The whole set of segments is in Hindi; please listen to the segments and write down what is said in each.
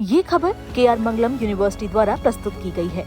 ये खबर KR मंगलम यूनिवर्सिटी द्वारा प्रस्तुत की गई है।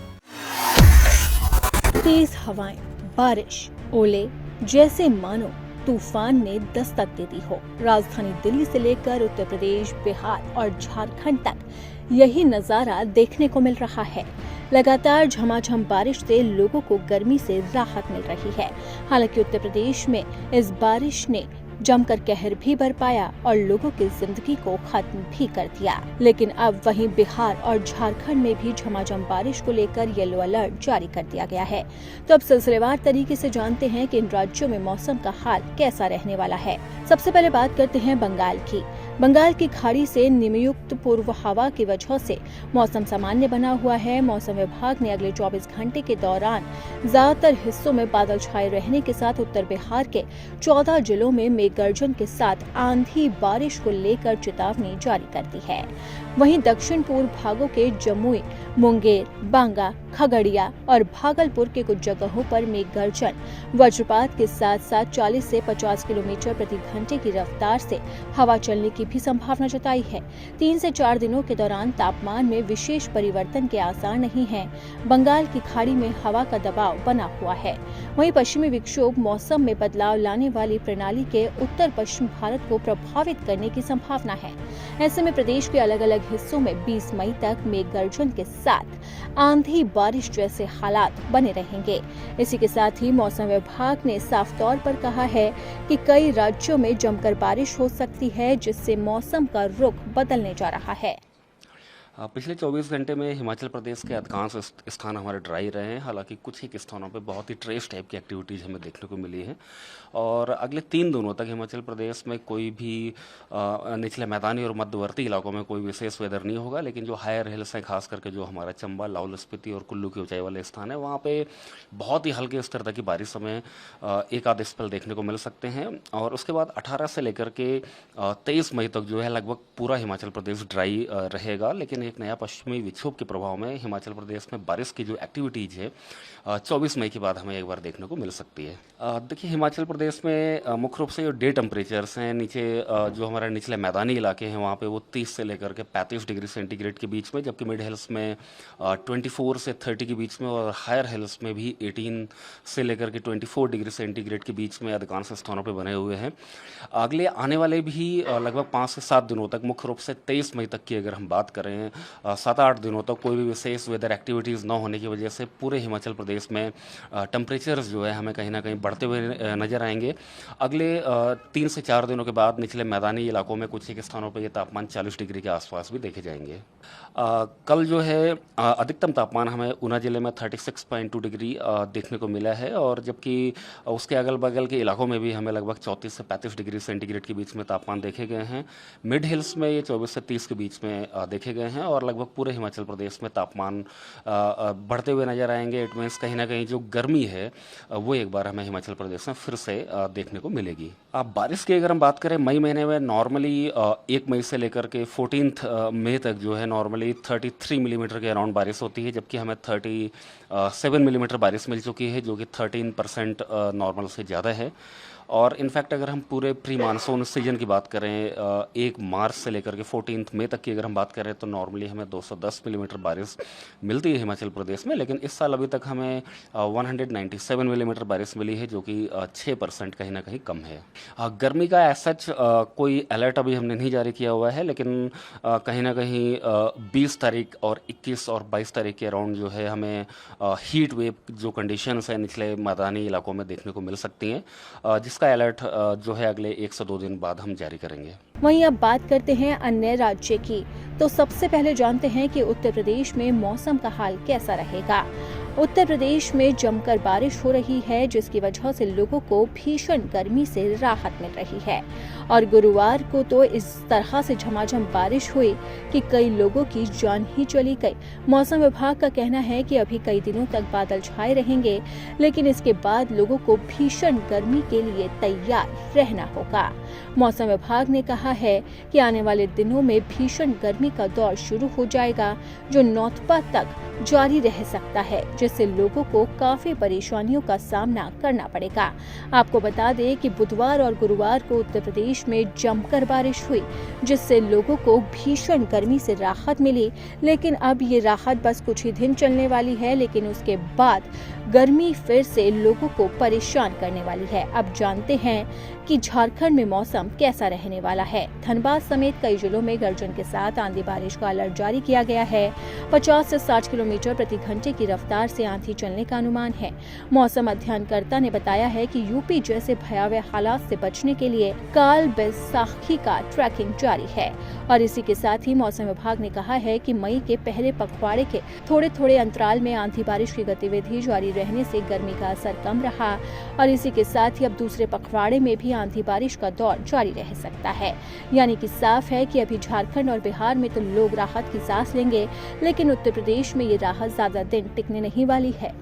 तेज हवाएं, बारिश, ओले जैसे मानो तूफान ने दस्तक दे दी हो। राजधानी दिल्ली से लेकर उत्तर प्रदेश, बिहार और झारखंड तक यही नजारा देखने को मिल रहा है। लगातार झमाझम बारिश से लोगों को गर्मी से राहत मिल रही है। हालांकि उत्तर प्रदेश में इस बारिश ने जमकर कहर भी बरपाया और लोगों की जिंदगी को खत्म भी कर दिया। लेकिन अब वहीं बिहार और झारखंड में भी झमाझम बारिश को लेकर येलो अलर्ट जारी कर दिया गया है। तो अब सिलसिलेवार तरीके से जानते हैं कि इन राज्यों में मौसम का हाल कैसा रहने वाला है। सबसे पहले बात करते हैं बंगाल की। बंगाल की खाड़ी से निम्नयुक्त पूर्व हवा की वजह से मौसम सामान्य बना हुआ है। मौसम विभाग ने अगले 24 घंटे के दौरान ज्यादातर हिस्सों में बादल छाए रहने के साथ उत्तर बिहार के 14 जिलों में मेघ गर्जन के साथ आंधी बारिश को लेकर चेतावनी जारी कर दी है। वहीं दक्षिण पूर्व भागों के जमुई, मुंगेर, बांगा, खगड़िया और भागलपुर के कुछ जगहों पर मेघ गर्जन, वज्रपात के साथ साथ 40 से 50 किलोमीटर प्रति घंटे की रफ्तार से हवा चलने की भी संभावना जताई है। 3 से 4 दिनों के दौरान तापमान में विशेष परिवर्तन के आसार नहीं है। बंगाल की खाड़ी में हवा का दबाव बना हुआ है। वहीं पश्चिमी विक्षोभ मौसम में बदलाव लाने वाली प्रणाली के उत्तर पश्चिम भारत को प्रभावित करने की संभावना है। ऐसे में प्रदेश के अलग अलग हिस्सों में 20 मई तक मेघ गर्जन के साथ आंधी बारिश जैसे हालात बने रहेंगे। इसी के साथ ही मौसम विभाग ने साफ तौर पर कहा है कि कई राज्यों में जमकर बारिश हो सकती है, जिससे मौसम का रुख बदलने जा रहा है। पिछले 24 घंटे में हिमाचल प्रदेश के अधिकांश स्थान हमारे ड्राई रहे हैं। हालांकि कुछ ही स्थानों पे बहुत ही ट्रेस टाइप की एक्टिविटीज़ हमें देखने को मिली है और अगले 3 दिनों तक हिमाचल प्रदेश में कोई भी निचले मैदानी और मध्यवर्ती इलाकों में कोई विशेष वेदर नहीं होगा। लेकिन जो हायर हिल्स हैं, खास करके जो हमारा चंबा, लाहौल स्पीति और कुल्लू की ऊंचाई वाले स्थान है, वहाँ पे बहुत ही हल्के स्तर तक की बारिश हमें एक आध स्पेल देखने को मिल सकते हैं। और उसके बाद 18 से लेकर के 23 मई तक जो है लगभग पूरा हिमाचल प्रदेश ड्राई रहेगा। लेकिन एक नया पश्चिमी विक्षोभ के प्रभाव में हिमाचल प्रदेश में बारिश की जो एक्टिविटीज है 24 मई के बाद हमें एक बार देखने को मिल सकती है। देखिए, हिमाचल प्रदेश में मुख्य रूप से जो डे टेम्परेचर्स हैं नीचे जो हमारे निचले मैदानी इलाके हैं वहाँ पे वो 30 से लेकर के 35 डिग्री सेंटीग्रेड के बीच में, जबकि मिड हिल्स में 24 से 30 के बीच में और हायर हिल्स में भी 18 से लेकर के 24 डिग्री सेंटीग्रेड के बीच में अधिकांश स्थानों पर बने हुए हैं। अगले आने वाले भी लगभग 5 से 7 दिनों तक, मुख्य रूप से 23 मई तक की अगर हम बात करें, 7-8 दिनों तक कोई भी विशेष वेदर एक्टिविटीज़ न होने की वजह से पूरे हिमाचल प्रदेश में टेम्परेचर्स जो है हमें कहीं ना कहीं बढ़ते हुए नजर आएंगे। अगले 3 से 4 दिनों के बाद निचले मैदानी इलाकों में कुछ एक स्थानों पर ये तापमान 40 डिग्री के आसपास भी देखे जाएंगे। कल जो है अधिकतम तापमान हमें ऊना जिले में 36.2 डिग्री देखने को मिला है और जबकि उसके अगल बगल के इलाकों में भी हमें लगभग 34 से 35 डिग्री सेंटीग्रेड के बीच में तापमान देखे गए हैं। मिड हिल्स में ये 24 से 30 के बीच में देखे गए हैं और लगभग पूरे हिमाचल प्रदेश में तापमान बढ़ते हुए नजर आएंगे। इट मीन्स कहीं ना कहीं जो गर्मी है वो एक बार हमें हिमाचल प्रदेश में फिर से देखने को मिलेगी। अब बारिश की अगर हम बात करें, मई महीने में नॉर्मली 1 मई से लेकर के 14 मई तक जो है नॉर्मली 33 मिलीमीटर के अराउंड बारिश होती है, जबकि हमें 37 मिलीमीटर बारिश मिल चुकी है, जो कि 13% नॉर्मल से ज़्यादा है। और इनफैक्ट अगर हम पूरे प्री मानसून सीजन की बात करें 1 मार्च से लेकर के 14 मई तक की अगर हम बात करें तो नॉर्मली हमें 210 मिलीमीटर बारिश मिलती है हिमाचल प्रदेश में। लेकिन इस साल अभी तक हमें 197 मिलीमीटर बारिश मिली है, जो कि 6% कहीं ना कहीं कम है। गर्मी का एज सच कोई अलर्ट अभी हमने नहीं जारी किया हुआ है, लेकिन कहीं ना कहीं 20 तारीख और 21 और 22 तारीख के अराउंड जो है हमें हीट वेव जो कंडीशंस है निचले मैदानी इलाकों में देखने को मिल सकती हैं, जिसका अलर्ट जो है अगले 1 से 2 दिन बाद हम जारी करेंगे। वहीं अब बात करते हैं अन्य राज्य की। तो सबसे पहले जानते हैं कि उत्तर प्रदेश में मौसम का हाल कैसा रहेगा। उत्तर प्रदेश में जमकर बारिश हो रही है, जिसकी वजह से लोगों को भीषण गर्मी से राहत मिल रही है और गुरुवार को तो इस तरह से झमाझम बारिश हुई कि कई लोगों की जान ही चली गई। मौसम विभाग का कहना है कि अभी कई दिनों तक बादल छाए रहेंगे, लेकिन इसके बाद लोगों को भीषण गर्मी के लिए तैयार रहना होगा। मौसम विभाग ने कहा है कि आने वाले दिनों में भीषण गर्मी का दौर शुरू हो जाएगा, जो नौतपा तक जारी रह सकता है, जिससे लोगों को काफी परेशानियों का सामना करना पड़ेगा। आपको बता दें कि बुधवार और गुरुवार को उत्तर प्रदेश में जमकर बारिश हुई, जिससे लोगों को भीषण गर्मी से राहत मिली। लेकिन अब ये राहत बस कुछ ही दिन चलने वाली है, लेकिन उसके बाद गर्मी फिर से लोगों को परेशान करने वाली है। अब जानते हैं कि झारखंड में मौसम कैसा रहने वाला है। धनबाद समेत कई जिलों में गर्जन के साथ आंधी बारिश का अलर्ट जारी किया गया है। 50 से 60 किलोमीटर प्रति घंटे की रफ्तार से आंधी चलने का अनुमान है। मौसम अध्ययनकर्ता ने बताया है कि यूपी जैसे भयावह हालात से बचने के लिए काल बैसाखी का ट्रैकिंग जारी है। और इसी के साथ ही मौसम विभाग ने कहा है कि मई के पहले पखवाड़े के थोड़े अंतराल में आंधी बारिश की गतिविधि जारी रहने से गर्मी का असर कम रहा। और इसी के साथ ही अब दूसरे पखवाड़े में भी आंधी बारिश का दौर जारी रह सकता है। यानी कि साफ है कि अभी झारखंड और बिहार में तो लोग राहत की सांस लेंगे, लेकिन उत्तर प्रदेश में ये राहत ज्यादा दिन टिकने नहीं वाली है।